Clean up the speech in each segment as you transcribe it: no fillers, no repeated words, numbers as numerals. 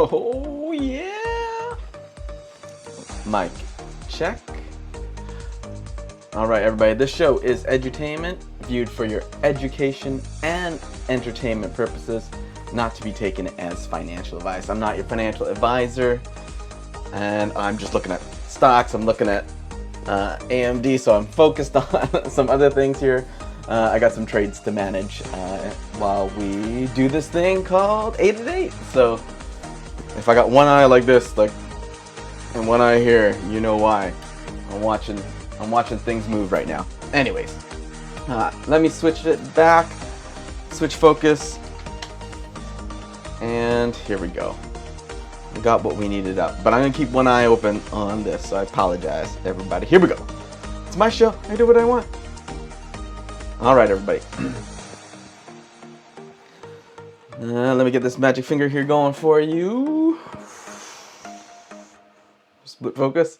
Oh yeah! Mic check. Alright everybody, this show is edutainment, viewed for your education and entertainment purposes, not to be taken as financial advice. I'm not your financial advisor, and I'm just looking at stocks, I'm looking at AMD, so I'm focused on some other things here. I got some trades to manage while we do this thing called 8 at 8. So if I got one eye like this, and one eye here, you know why. I'm watching things move right now. Anyways, let me switch it back, switch focus, and here we go. We got what we needed up, but I'm gonna keep one eye open on this, so I apologize, everybody. Here we go. It's my show. I do what I want. All right, everybody. Let me get this magic finger here going for you. Split focus.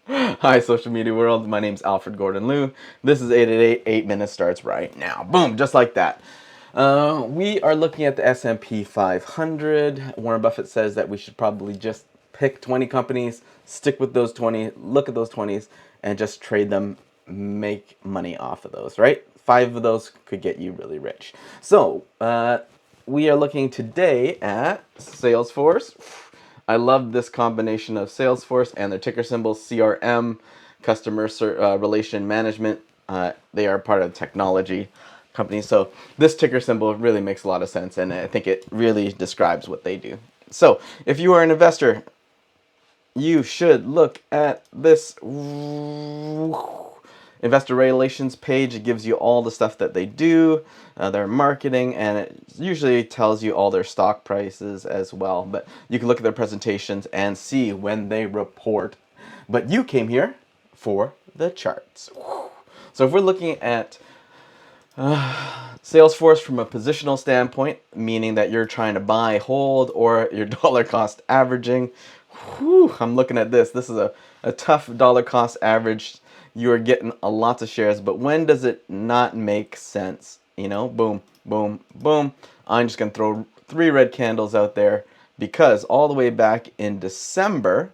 Hi, social media world. My name's Alfred Gordon Liu. This is 8 at 8. 8 minutes starts right now. Boom, just like that. We are looking at the S&P 500. Warren Buffett says that we should probably just pick 20 companies, stick with those 20, look at those 20s, and just trade them, make money off of those, right? 5 of those could get you really rich. So, we are looking today at Salesforce. I love this combination of Salesforce and their ticker symbol CRM, Customer Relation Management. They are part of the technology company. So this ticker symbol really makes a lot of sense, and I think it really describes what they do. So if you are an investor, you should look at this investor relations page. It gives you all the stuff that they do, their marketing, and it usually tells you all their stock prices as well. But you can look at their presentations and see when they report. But you came here for the charts. So if we're looking at Salesforce from a positional standpoint, meaning that you're trying to buy, hold, or your dollar cost averaging, I'm looking at this. This is a tough dollar cost average. You are getting a lot of shares, but when does it not make sense? You know, boom, boom, boom. I'm just going to throw 3 red candles out there because all the way back in December,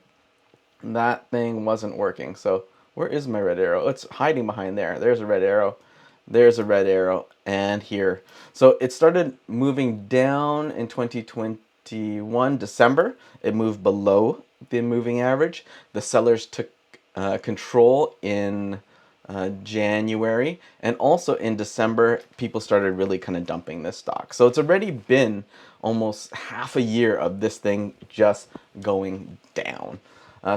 that thing wasn't working. So where is my red arrow? It's hiding behind there. There's a red arrow. There's a red arrow, and here. So it started moving down in 2021, December. It moved below the moving average. The sellers took control in January, and also in December, people started really kind of dumping this stock. So it's already been almost half a year of this thing just going down.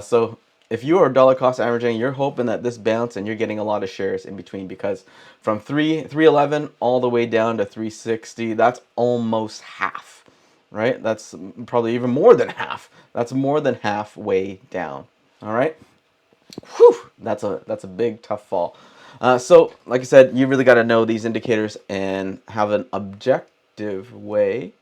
So if you are dollar cost averaging, you're hoping that this bounce and you're getting a lot of shares in between, because from 311 all the way down to 360, that's almost half, right? That's probably even more than half. That's more than halfway down. All right. Whew, that's a big tough fall. So like I said, you really got to know these indicators and have an objective way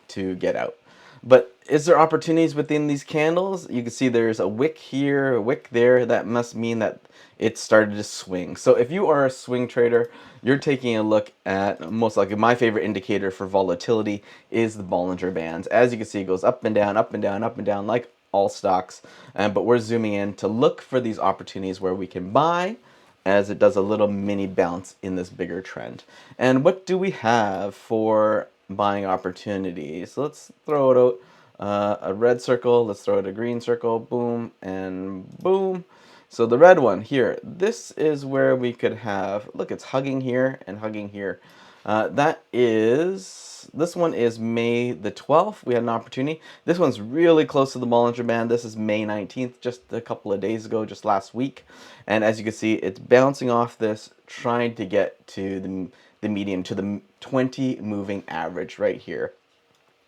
to get out. But is there opportunities within these candles? You can see there's a wick here, a wick there. That must mean that it started to swing. So if you are a swing trader, you're taking a look at, most likely my favorite indicator for volatility is the Bollinger Bands. As you can see, it goes up and down, up and down, up and down, like all stocks. But we're zooming in to look for these opportunities where we can buy, as it does a little mini bounce in this bigger trend. And what do we have for buying opportunities? So let's throw it out a red circle, let's throw it a green circle, boom and boom. So the red one here, this is where we could have, look, it's hugging here and hugging here. This one is May the 12th. We had an opportunity. This one's really close to the Bollinger Band. This is May 19th, just a couple of days ago, just last week. And as you can see, it's bouncing off this, trying to get to the median, to the 20 moving average right here.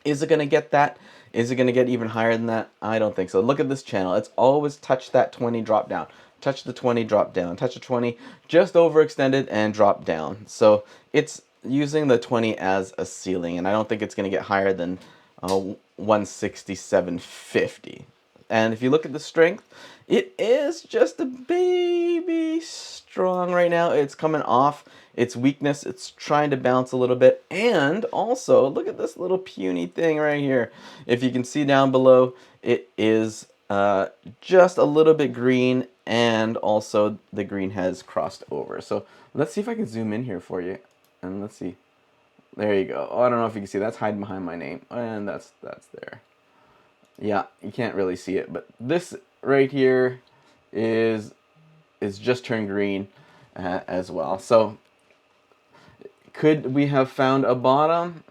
Is it going to get that? Is it going to get even higher than that? I don't think so. Look at this channel. It's always touch that 20, drop down. Touch the 20, drop down. Touch the 20, just overextended and drop down. So it's using the 20 as a ceiling, and I don't think it's going to get higher than 167.50. And if you look at the strength, it is just a baby strong right now. It's coming off its weakness. It's trying to bounce a little bit. And also, look at this little puny thing right here. If you can see down below, it is just a little bit green, and also the green has crossed over. So let's see if I can zoom in here for you. And let's see. There you go. Oh, I don't know if you can see. That's hiding behind my name. And that's there. Yeah, you can't really see it, but this right here is just turned green as well. So could we have found a bottom?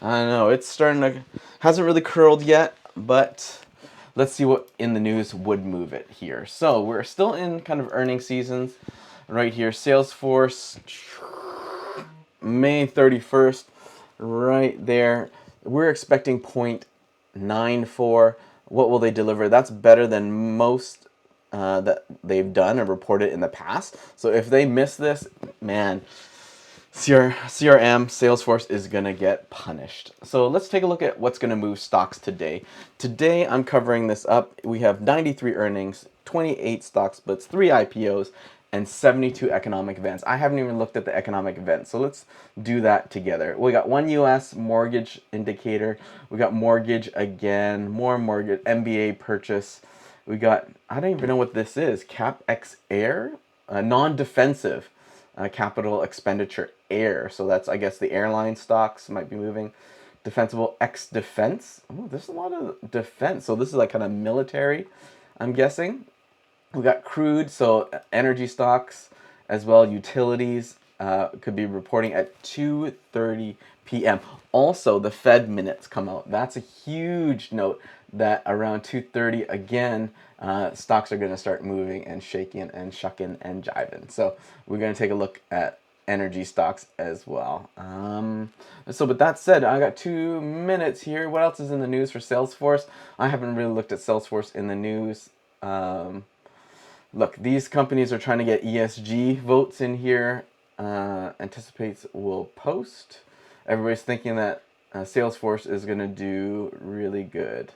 I don't know. It's starting to, hasn't really curled yet, but let's see what in the news would move it here. So we're still in kind of earnings seasons right here. Salesforce, May 31st, right there. We're expecting 0.94. What will they deliver? That's better than most that they've done and reported in the past. So if they miss this, man, CRM, Salesforce is going to get punished. So let's take a look at what's going to move stocks today. Today, I'm covering this up. We have 93 earnings, 28 stock splits, 3 IPOs, and 72 economic events. I haven't even looked at the economic events, so let's do that together. We got one U.S. mortgage indicator. We got mortgage again, more mortgage, MBA purchase. We got, I don't even know what this is, CapEx Air, non-defensive. Capital expenditure air. So that's, I guess, the airline stocks might be moving. Defensible X defense. Oh, there's a lot of defense. So this is like kind of military, I'm guessing. We got crude, so energy stocks as well. Utilities could be reporting at 2:30 p.m. Also, the Fed minutes come out. That's a huge note that around 2:30 again, stocks are going to start moving and shaking and shucking and jiving. So we're going to take a look at energy stocks as well. So with that said, I got 2 minutes here. What else is in the news for Salesforce? I haven't really looked at Salesforce in the news. Look, these companies are trying to get ESG votes in here. Anticipates will post. Everybody's thinking that Salesforce is going to do really good.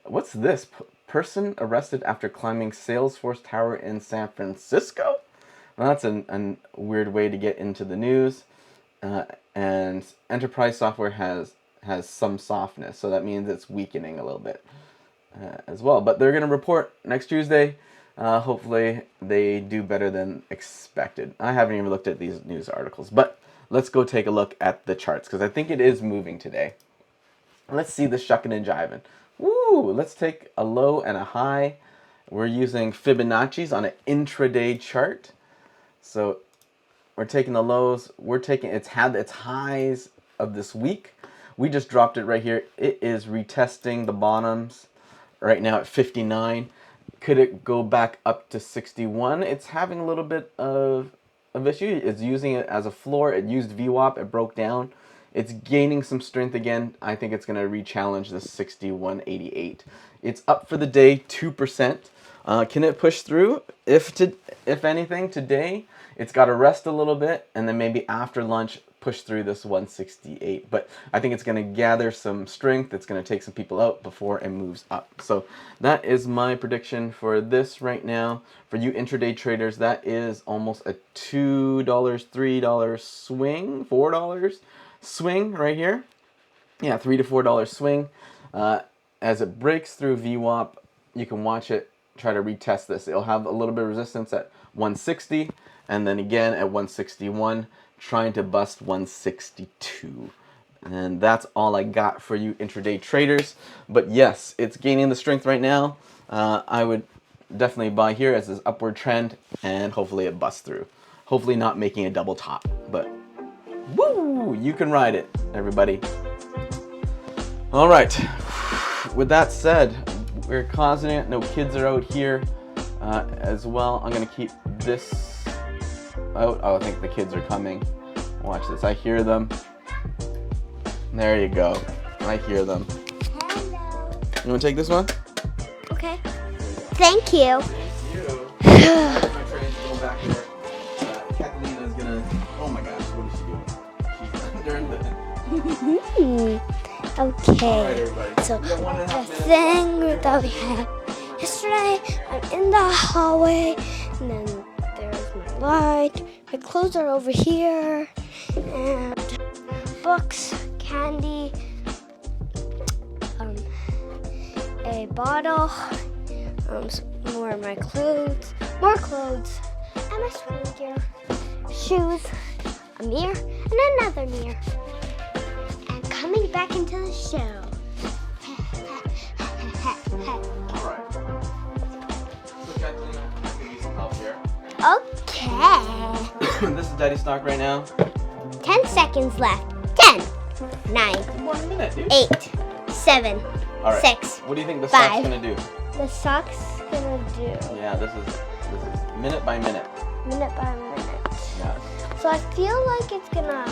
What's this? Person arrested after climbing Salesforce Tower in San Francisco? Well, that's a weird way to get into the news. And enterprise software has some softness, so that means it's weakening a little bit as well. But they're going to report next Tuesday. Hopefully they do better than expected. I haven't even looked at these news articles, but let's go take a look at the charts because I think it is moving today. Let's see the shucking and jiving. Woo! Let's take a low and a high. We're using Fibonacci's on an intraday chart. So we're taking the lows. It's had its highs of this week. We just dropped it right here. It is retesting the bottoms right now at 59. Could it go back up to 61? It's having a little bit of issue. It's using it as a floor. It used VWAP. It broke down. It's gaining some strength again. I think it's going to re-challenge the 61.88. It's up for the day 2%. Can it push through? If anything, today it's got to rest a little bit, and then maybe after lunch push through this 168. But I think it's going to gather some strength. It's going to take some people out before it moves up. So that is my prediction for this right now. For you intraday traders, that is almost a $2, $3 swing, $4 swing right here. Yeah, $3 to $4 swing. As it breaks through VWAP, you can watch it try to retest this. It'll have a little bit of resistance at 160, and then again at 161, trying to bust 162. And that's all I got for you intraday traders. But yes, it's gaining the strength right now. I would definitely buy here as this upward trend, and hopefully it busts through. Hopefully not making a double top, but woo, you can ride it, everybody. All right, with that said, we're causing it. No kids are out here as well. I'm gonna keep this out. Oh, I think the kids are coming. Watch this, I hear them. There you go, I hear them. Hello. You wanna take this one? Okay. Thank you. Thank you. My train's going back there. Catalina's gonna, oh my gosh, what is she doing? She's under the... Okay. All right, everybody. So We got 1.5 the minutes thing that we have yesterday I'm in the hallway, and then there's my light. My clothes are over here, and books, candy, a bottle, more of my clothes, more clothes, and my swimming gear, shoes, a mirror, and another mirror. And coming back into the show. Alright. So Kathleen, I'll give you some help here. Okay. This is Daddy Stock right now. 10 seconds left. 10, 9, 1 minute, dude. 8, 7, Alright. 6. What do you think the 5. stock's gonna do? The sock's gonna do Yeah, this is minute by minute. minute by minute. Yeah. So I feel like it's gonna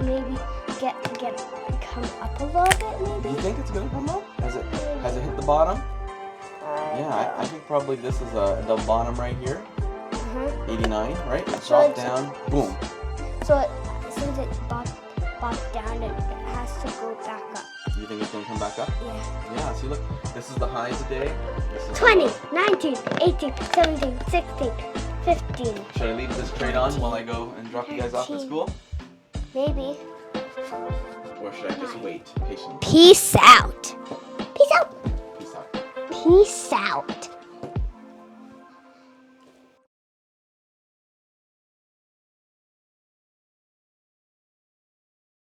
maybe come up a little bit, Do maybe. you think it's gonna come up? Has it hit the bottom? Yeah, I think probably this is the bottom right here. 89, right? It So dropped it's- down. Boom. So since it bopped down, it has to go back up. You think it's gonna come back up? Yeah. Yeah. See, look. This is the high today. This is 20, 19, 18, 17, 16, 15. Should I leave this trade on while I go and drop you guys off at 13. school? Maybe. Or should I just wait patiently? Peace out. Peace out. Peace out. Peace out.